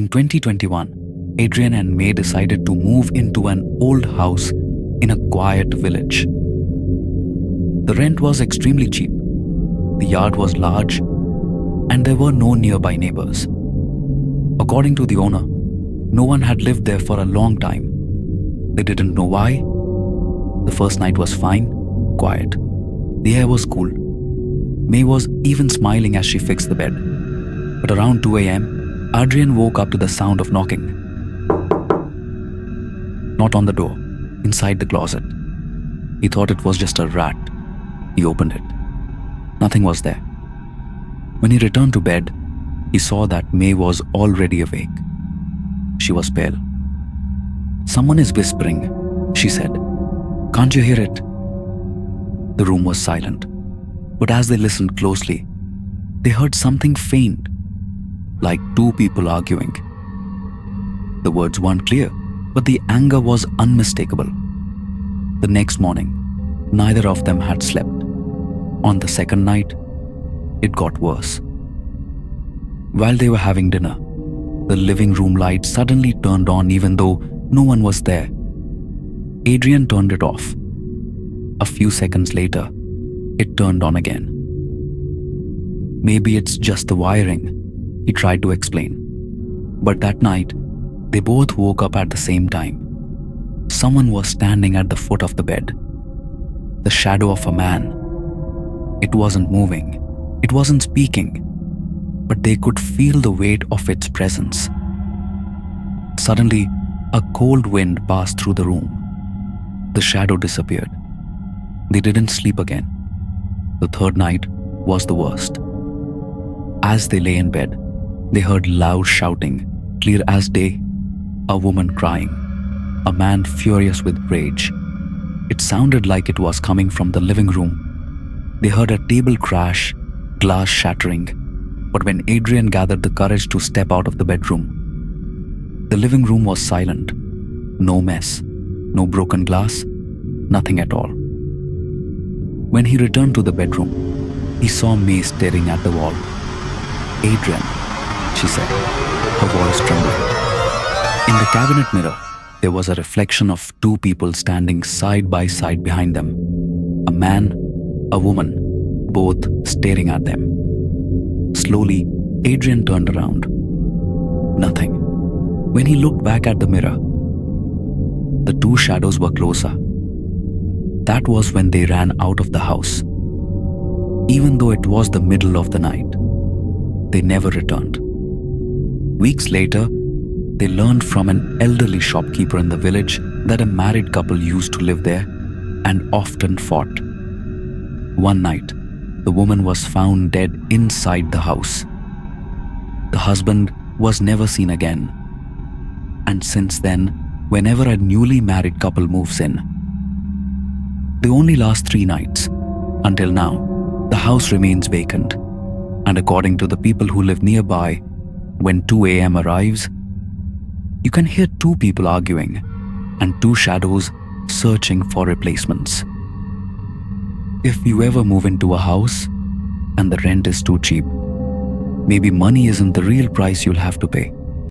In 2021, Adrian and May decided to move into an old house in a quiet village. The rent was extremely cheap, the yard was large, and there were no nearby neighbors. According to the owner, no one had lived there for a long time. They didn't know why. The first night was fine, quiet. The air was cool. May was even smiling as she fixed the bed. But around 2 a.m., Adrian woke up to the sound of knocking. Not on the door, inside the closet. He thought it was just a rat. He opened it. Nothing was there. When he returned to bed, he saw that May was already awake. She was pale. "Someone is whispering," she said. "Can't you hear it?" The room was silent, but as they listened closely, they heard something faint, like two people arguing. The words weren't clear, but the anger was unmistakable. The next morning, neither of them had slept. On the second night, it got worse. While they were having dinner, the living room light suddenly turned on even though no one was there. Adrian turned it off. A few seconds later, it turned on again. "Maybe it's just the wiring," he tried to explain. But that night, they both woke up at the same time. Someone was standing at the foot of the bed. The shadow of a man. It wasn't moving. It wasn't speaking. But they could feel the weight of its presence. Suddenly, a cold wind passed through the room. The shadow disappeared. They didn't sleep again. The third night was the worst. As they lay in bed, they heard loud shouting, clear as day, a woman crying, a man furious with rage. It sounded like it was coming from the living room. They heard a table crash, glass shattering. But when Adrian gathered the courage to step out of the bedroom, the living room was silent. No mess, no broken glass, nothing at all. When he returned to the bedroom, he saw May staring at the wall. "Adrian," she said, her voice trembling. In the cabinet mirror, there was a reflection of two people standing side by side behind them. A man, a woman, both staring at them. Slowly, Adrian turned around. Nothing. When he looked back at the mirror, the two shadows were closer. That was when they ran out of the house. Even though it was the middle of the night, they never returned. Weeks later, they learned from an elderly shopkeeper in the village that a married couple used to live there and often fought. One night, the woman was found dead inside the house. The husband was never seen again. And since then, whenever a newly married couple moves in, they only last 3 nights. Until now, the house remains vacant. And according to the people who live nearby, when 2 a.m. arrives, you can hear two people arguing and two shadows searching for replacements. If you ever move into a house and the rent is too cheap, maybe money isn't the real price you'll have to pay.